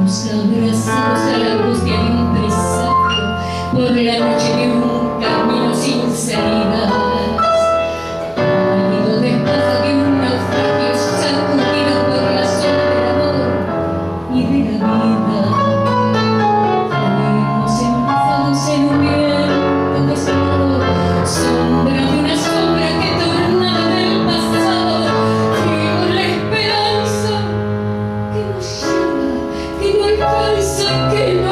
abrazados a la angustia de un presagio, por la noche de un camino sin salidas, pálido despojo de un naufragio, sacudido por la sombra del amor y de la vida. Fuimos embrujados en un viento desolado, sombra de una sombra que tornaba del pasado. Fuimos la esperanza que nos lleva, que no alcanza, que no